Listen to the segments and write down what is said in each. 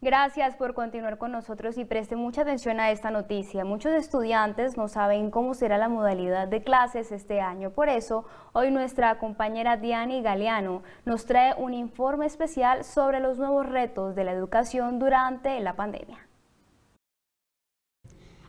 Gracias por continuar con nosotros y preste mucha atención a esta noticia. Muchos estudiantes no saben cómo será la modalidad de clases este año. Por eso, hoy nuestra compañera Diani Galeano nos trae un informe especial sobre los nuevos retos de la educación durante la pandemia.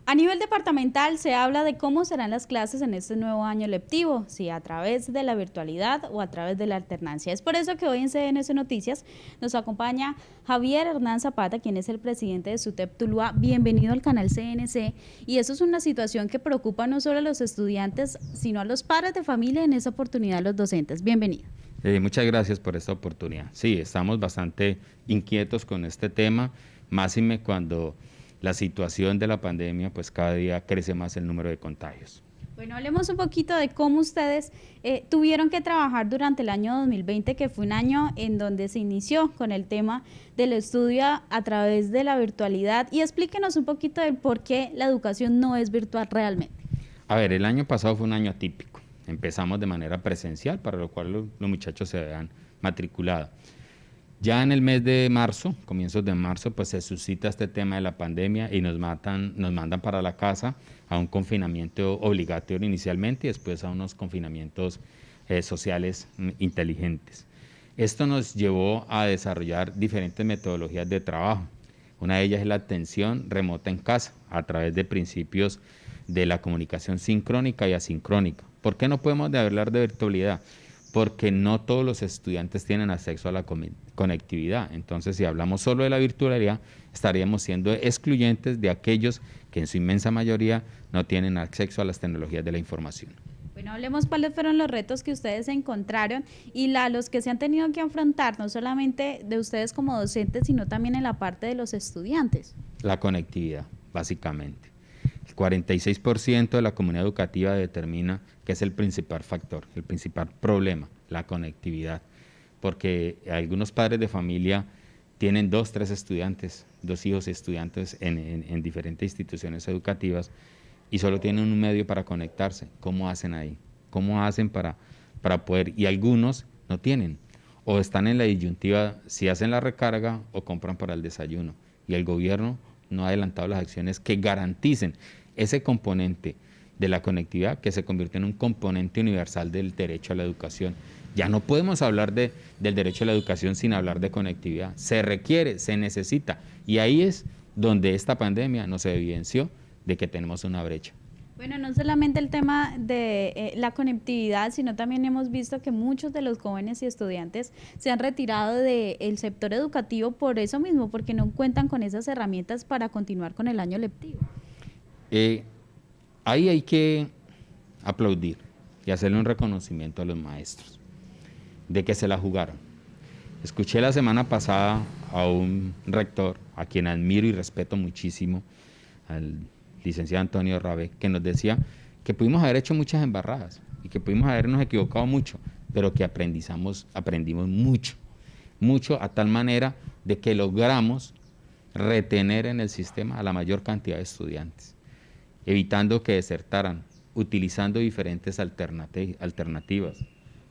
A nivel departamental se habla de cómo serán las clases en este nuevo año lectivo, si a través de la virtualidad o a través de la alternancia. Es por eso que hoy en CNS Noticias nos acompaña Javier Hernán Zapata, quien es el presidente de SUTEP Tuluá. Bienvenido al canal CNC. Y eso es una situación que preocupa no solo a los estudiantes, sino a los padres de familia, en esa oportunidad los docentes. Bienvenido. Muchas gracias por esta oportunidad. Sí, estamos bastante inquietos con este tema, máxime cuando la situación de la pandemia, pues cada día crece más el número de contagios. Bueno, hablemos un poquito de cómo ustedes tuvieron que trabajar durante el año 2020, que fue un año en donde se inició con el tema del estudio a través de la virtualidad, y explíquenos un poquito de por qué la educación no es virtual realmente. A ver, el año pasado fue un año atípico. Empezamos de manera presencial, para lo cual los muchachos se habían matriculado. Ya en el mes de marzo, comienzos de marzo, pues se suscita este tema de la pandemia y nos mandan para la casa a un confinamiento obligatorio inicialmente y después a unos confinamientos sociales inteligentes. Esto nos llevó a desarrollar diferentes metodologías de trabajo. Una de ellas es la atención remota en casa, a través de principios de la comunicación sincrónica y asincrónica. ¿Por qué no podemos hablar de virtualidad? Porque no todos los estudiantes tienen acceso a la conectividad. Entonces, si hablamos solo de la virtualidad, estaríamos siendo excluyentes de aquellos que en su inmensa mayoría no tienen acceso a las tecnologías de la información. Bueno, hablemos cuáles fueron los retos que ustedes encontraron y los que se han tenido que afrontar, no solamente de ustedes como docentes, sino también en la parte de los estudiantes. La conectividad, básicamente. El 46% de la comunidad educativa determina que es el principal factor, el principal problema, la conectividad, porque algunos padres de familia tienen 2, 3 estudiantes, 2 hijos estudiantes en diferentes instituciones educativas y solo tienen un medio para conectarse. ¿Cómo hacen ahí? ¿Cómo hacen para poder? Y algunos no tienen, o están en la disyuntiva si hacen la recarga o compran para el desayuno, y el gobierno no ha adelantado las acciones que garanticen ese componente de la conectividad que se convierte en un componente universal del derecho a la educación. Ya no podemos hablar del derecho a la educación sin hablar de conectividad. Se requiere, se necesita, y ahí es donde esta pandemia nos evidenció de que tenemos una brecha. Bueno, no solamente el tema de la conectividad, sino también hemos visto que muchos de los jóvenes y estudiantes se han retirado del sector educativo por eso mismo, porque no cuentan con esas herramientas para continuar con el año lectivo. Ahí hay que aplaudir y hacerle un reconocimiento a los maestros de que se la jugaron. Escuché la semana pasada a un rector, a quien admiro y respeto muchísimo, al licenciado Antonio Rabé, que nos decía que pudimos haber hecho muchas embarradas y que pudimos habernos equivocado mucho, pero que aprendimos mucho a tal manera de que logramos retener en el sistema a la mayor cantidad de estudiantes, evitando que desertaran, utilizando diferentes alternativas.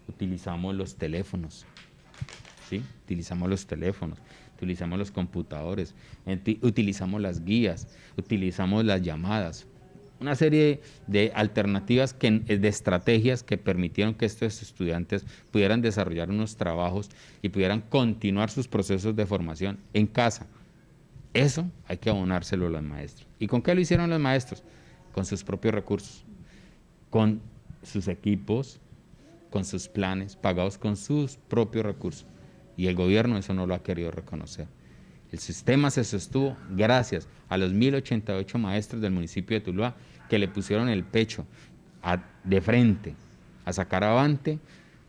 Utilizamos los teléfonos, ¿sí? Utilizamos los computadores, utilizamos las guías, utilizamos las llamadas, una serie de alternativas, de estrategias que permitieron que estos estudiantes pudieran desarrollar unos trabajos y pudieran continuar sus procesos de formación en casa. Eso hay que abonárselo a los maestros. ¿Y con qué lo hicieron los maestros? Con sus propios recursos, con sus equipos, con sus planes, pagados con sus propios recursos. Y el gobierno eso no lo ha querido reconocer. El sistema se sostuvo gracias a los 1.088 maestros del municipio de Tuluá que le pusieron el pecho de frente a sacar avante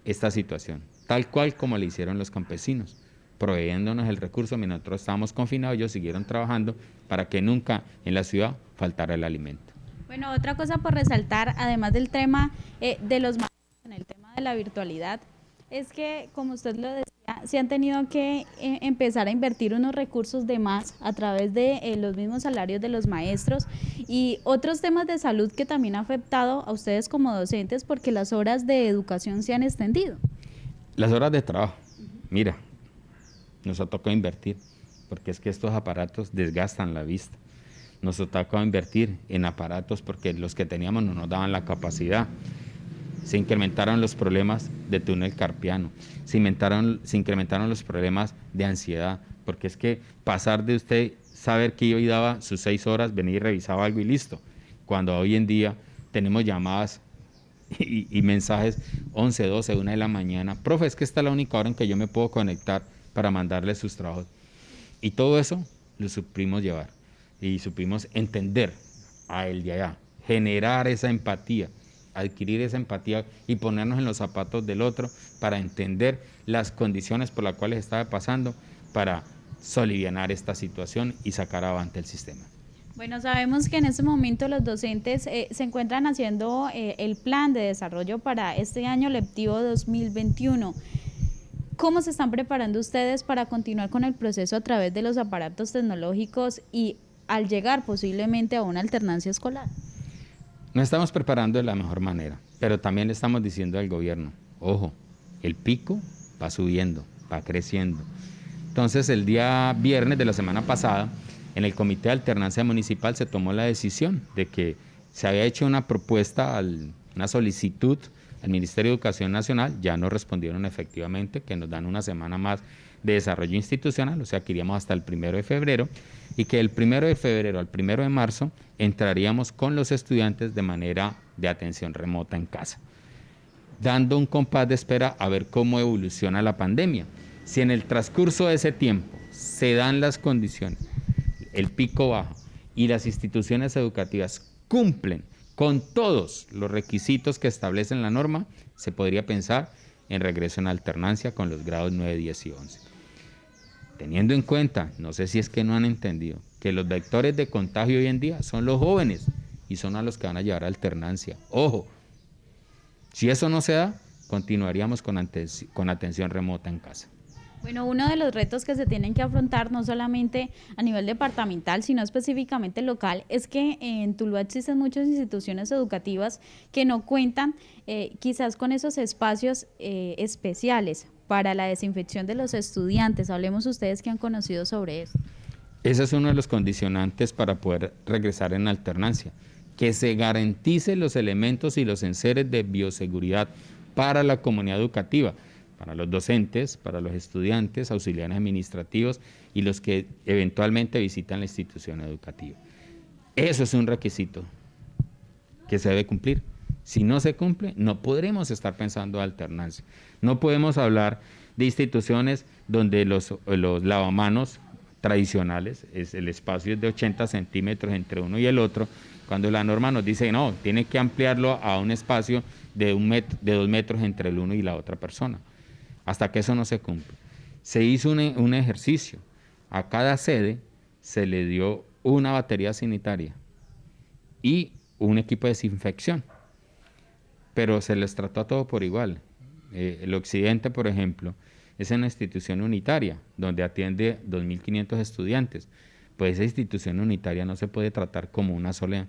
esta situación, tal cual como le hicieron los campesinos, proveyéndonos el recurso mientras nosotros estábamos confinados. Ellos siguieron trabajando para que nunca en la ciudad faltara el alimento. Bueno, otra cosa por resaltar, además del tema de los maestros en el tema de la virtualidad, es que, como usted lo decía, se han tenido que empezar a invertir unos recursos de más a través de los mismos salarios de los maestros y otros temas de salud que también ha afectado a ustedes como docentes porque las horas de educación se han extendido. Las horas de trabajo, mira, nos ha tocado invertir porque es que estos aparatos desgastan la vista. Nos tocó invertir en aparatos porque los que teníamos no nos daban la capacidad. Se incrementaron los problemas de túnel carpiano, se incrementaron los problemas de ansiedad, porque es que pasar de usted saber que yo y daba sus 6 horas, venía y revisaba algo y listo, cuando hoy en día tenemos llamadas y mensajes 11, 12, 1 de la mañana, profe, es que esta es la única hora en que yo me puedo conectar para mandarle sus trabajos. Y todo eso lo supimos llevar y supimos entender a él de allá, generar esa empatía, adquirir esa empatía y ponernos en los zapatos del otro para entender las condiciones por las cuales estaba pasando, para solivianar esta situación y sacar avante el sistema. Bueno, sabemos que en este momento los docentes se encuentran haciendo el plan de desarrollo para este año lectivo 2021. ¿Cómo se están preparando ustedes para continuar con el proceso a través de los aparatos tecnológicos y al llegar posiblemente a una alternancia escolar? Nos estamos preparando de la mejor manera, pero también le estamos diciendo al gobierno, ojo, el pico va subiendo, va creciendo. Entonces, el día viernes de la semana pasada, en el Comité de Alternancia Municipal se tomó la decisión de que se había hecho una propuesta, una solicitud al Ministerio de Educación Nacional, ya nos respondieron efectivamente que nos dan una semana más de desarrollo institucional, o sea que iríamos hasta el 1 de febrero, y que el 1 de febrero al 1 de marzo entraríamos con los estudiantes de manera de atención remota en casa, dando un compás de espera a ver cómo evoluciona la pandemia. Si en el transcurso de ese tiempo se dan las condiciones, el pico baja y las instituciones educativas cumplen con todos los requisitos que establecen la norma, se podría pensar en regreso en alternancia con los grados 9, 10 y 11. Teniendo en cuenta, no sé si es que no han entendido, que los vectores de contagio hoy en día son los jóvenes y son a los que van a llevar a alternancia. Ojo, si eso no se da, continuaríamos con atención remota en casa. Bueno, uno de los retos que se tienen que afrontar, no solamente a nivel departamental, sino específicamente local, es que en Tuluá existen muchas instituciones educativas que no cuentan quizás con esos espacios especiales para la desinfección de los estudiantes. Hablemos ustedes que han conocido sobre eso. Ese es uno de los condicionantes para poder regresar en alternancia, que se garantice los elementos y los enseres de bioseguridad para la comunidad educativa, para los docentes, para los estudiantes, auxiliares administrativos y los que eventualmente visitan la institución educativa. Eso es un requisito que se debe cumplir. Si no se cumple, no podremos estar pensando en alternancia. No podemos hablar de instituciones donde los lavamanos tradicionales, el espacio es de 80 centímetros entre uno y el otro, cuando la norma nos dice no, tiene que ampliarlo a un espacio de 2 metros entre el uno y la otra persona. Hasta que eso no se cumple. Se hizo un ejercicio. A cada sede se le dio una batería sanitaria y un equipo de desinfección, pero se les trató a todo por igual. El Occidente, por ejemplo, es una institución unitaria donde atiende 2.500 estudiantes. Pues esa institución unitaria no se puede tratar como una sola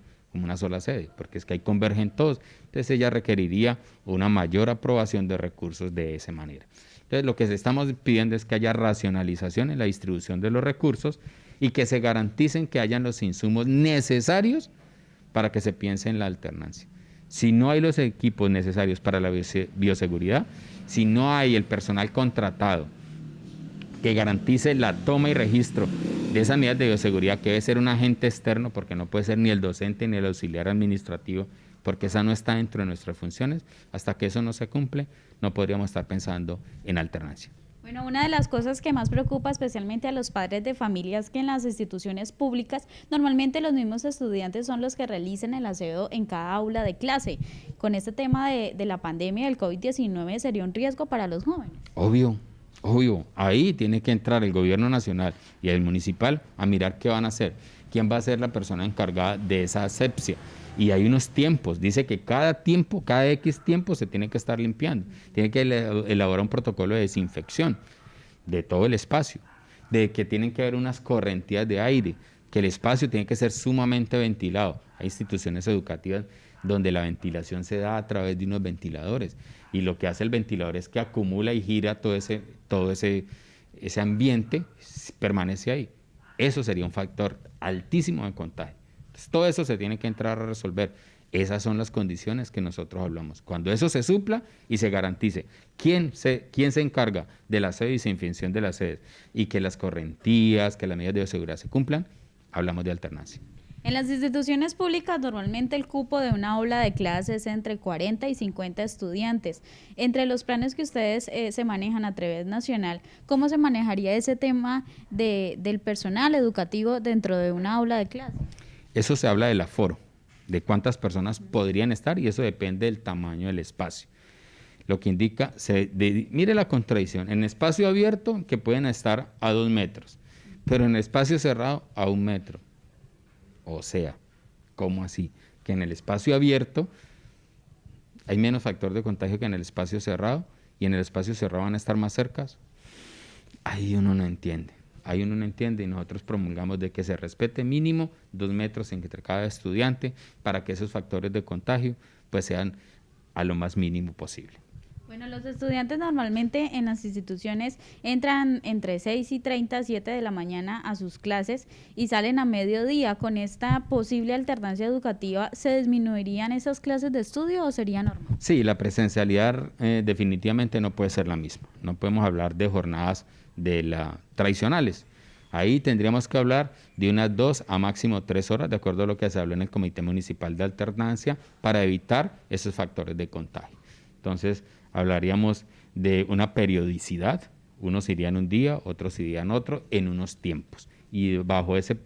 sede, porque es que ahí convergen todos. Entonces ella requeriría una mayor aprobación de recursos de esa manera. Entonces lo que estamos pidiendo es que haya racionalización en la distribución de los recursos y que se garanticen que hayan los insumos necesarios para que se piense en la alternancia. Si no hay los equipos necesarios para la bioseguridad, si no hay el personal contratado que garantice la toma y registro de esas medidas de bioseguridad, que debe ser un agente externo, porque no puede ser ni el docente ni el auxiliar administrativo, porque esa no está dentro de nuestras funciones, hasta que eso no se cumple, no podríamos estar pensando en alternancia. Bueno, una de las cosas que más preocupa especialmente a los padres de familia es que en las instituciones públicas normalmente los mismos estudiantes son los que realicen el aseo en cada aula de clase. Con este tema de la pandemia del COVID-19 sería un riesgo para los jóvenes. Obvio, ahí tiene que entrar el gobierno nacional y el municipal a mirar qué van a hacer, quién va a ser la persona encargada de esa asepsia. Y hay unos tiempos, dice que cada X tiempo se tiene que estar limpiando, tiene que elaborar un protocolo de desinfección de todo el espacio, de que tienen que haber unas correntías de aire, que el espacio tiene que ser sumamente ventilado. Hay instituciones educativas donde la ventilación se da a través de unos ventiladores y lo que hace el ventilador es que acumula y gira todo ese ese ambiente permanece ahí. Eso sería un factor altísimo de contagio. Entonces, todo eso se tiene que entrar a resolver. Esas son las condiciones que nosotros hablamos. Cuando eso se supla y se garantice quién se encarga de la sede y desinfección de las sedes y que las correntías, que las medidas de bioseguridad se cumplan, hablamos de alternancia. En las instituciones públicas normalmente el cupo de una aula de clases es entre 40 y 50 estudiantes. Entre los planes que ustedes se manejan a través nacional, ¿cómo se manejaría ese tema del personal educativo dentro de una aula de clase? Eso se habla del aforo, de cuántas personas podrían estar, y eso depende del tamaño del espacio. Lo que indica, mire la contradicción, en espacio abierto que pueden estar a 2 metros, pero en espacio cerrado a 1 metro. O sea, ¿cómo así? Que en el espacio abierto hay menos factor de contagio que en el espacio cerrado, y en el espacio cerrado van a estar más cercas. Ahí uno no entiende. Y nosotros promulgamos de que se respete mínimo 2 metros entre cada estudiante para que esos factores de contagio pues sean a lo más mínimo posible. Bueno, los estudiantes normalmente en las instituciones entran entre 6:30, 7 de la mañana a sus clases y salen a mediodía. ¿Con esta posible alternancia educativa se disminuirían esas clases de estudio o sería normal? Sí, la presencialidad definitivamente no puede ser la misma. No podemos hablar de jornadas tradicionales. Ahí tendríamos que hablar de unas 2 a máximo 3 horas, de acuerdo a lo que se habló en el Comité Municipal de Alternancia, para evitar esos factores de contagio. Entonces, hablaríamos de una periodicidad, unos irían un día, otros irían otro, en unos tiempos. Y bajo ese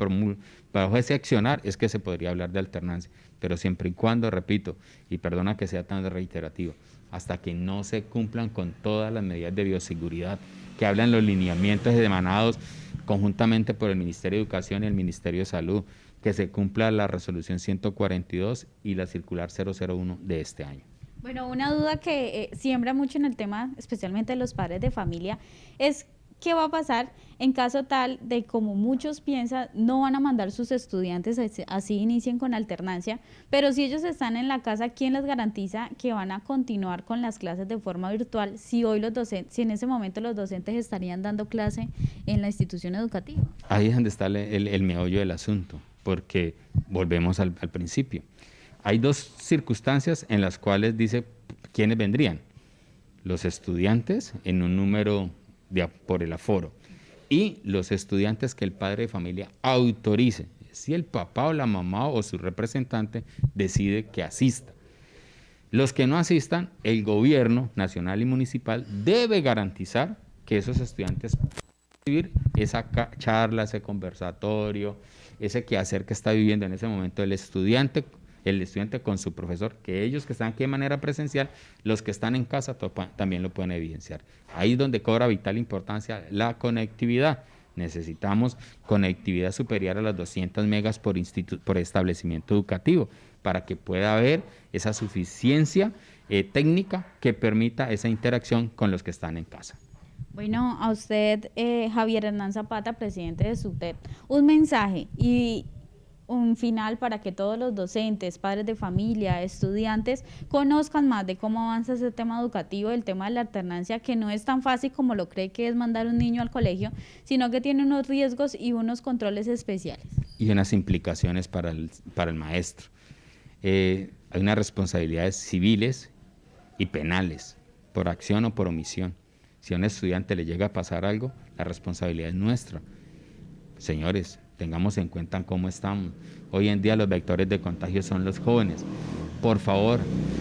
accionar es que se podría hablar de alternancia, pero siempre y cuando, repito, y perdona que sea tan reiterativo, hasta que no se cumplan con todas las medidas de bioseguridad que hablan los lineamientos emanados conjuntamente por el Ministerio de Educación y el Ministerio de Salud, que se cumpla la resolución 142 y la circular 001 de este año. Bueno, una duda que siembra mucho en el tema, especialmente los padres de familia, es qué va a pasar en caso tal de, como muchos piensan, no van a mandar sus estudiantes, así inicien con alternancia, pero si ellos están en la casa, ¿quién les garantiza que van a continuar con las clases de forma virtual si si en ese momento los docentes estarían dando clase en la institución educativa? Ahí es donde está el meollo del asunto, porque volvemos al principio. Hay 2 circunstancias en las cuales dice quiénes vendrían. Los estudiantes en un número por el aforo y los estudiantes que el padre de familia autorice, si el papá o la mamá o su representante decide que asista. Los que no asistan, el gobierno nacional y municipal debe garantizar que esos estudiantes puedan recibir esa charla, ese conversatorio, ese quehacer que está viviendo en ese momento el estudiante con su profesor, que ellos que están aquí de manera presencial, los que están en casa también lo pueden evidenciar. Ahí es donde cobra vital importancia la conectividad. Necesitamos conectividad superior a las 200 megas por establecimiento educativo para que pueda haber esa suficiencia técnica que permita esa interacción con los que están en casa. Bueno, a usted, Javier Hernán Zapata, presidente de SUTEP, un mensaje y un final para que todos los docentes, padres de familia, estudiantes conozcan más de cómo avanza ese tema educativo, el tema de la alternancia, que no es tan fácil como lo cree que es mandar un niño al colegio, sino que tiene unos riesgos y unos controles especiales. Y unas implicaciones para el maestro. Hay unas responsabilidades civiles y penales, por acción o por omisión. Si a un estudiante le llega a pasar algo, la responsabilidad es nuestra. Señores, tengamos en cuenta cómo estamos. Hoy en día los vectores de contagio son los jóvenes. Por favor,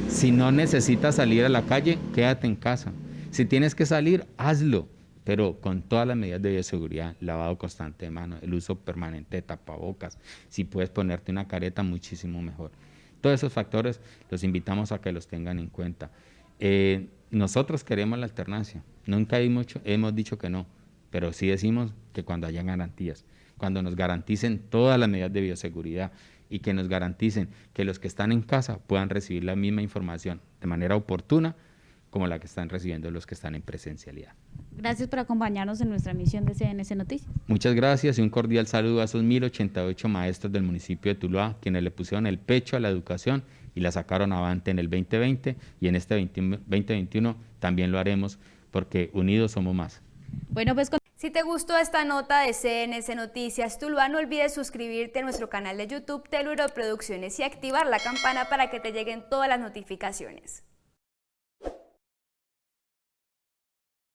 si no necesitas salir a la calle, quédate en casa. Si tienes que salir, hazlo, pero con todas las medidas de bioseguridad, lavado constante de manos, el uso permanente de tapabocas. Si puedes ponerte una careta, muchísimo mejor. Todos esos factores los invitamos a que los tengan en cuenta. Nosotros queremos la alternancia. Nunca hemos dicho que no, pero sí decimos que cuando haya garantías, cuando nos garanticen todas las medidas de bioseguridad y que nos garanticen que los que están en casa puedan recibir la misma información de manera oportuna como la que están recibiendo los que están en presencialidad. Gracias por acompañarnos en nuestra emisión de CNS Noticias. Muchas gracias y un cordial saludo a esos 1.088 maestros del municipio de Tuluá, quienes le pusieron el pecho a la educación y la sacaron avante en el 2020 y en este 2021 también lo haremos porque unidos somos más. Bueno, pues Si te gustó esta nota de CNS Noticias Tuluá, no olvides suscribirte a nuestro canal de YouTube Teluro Producciones y activar la campana para que te lleguen todas las notificaciones.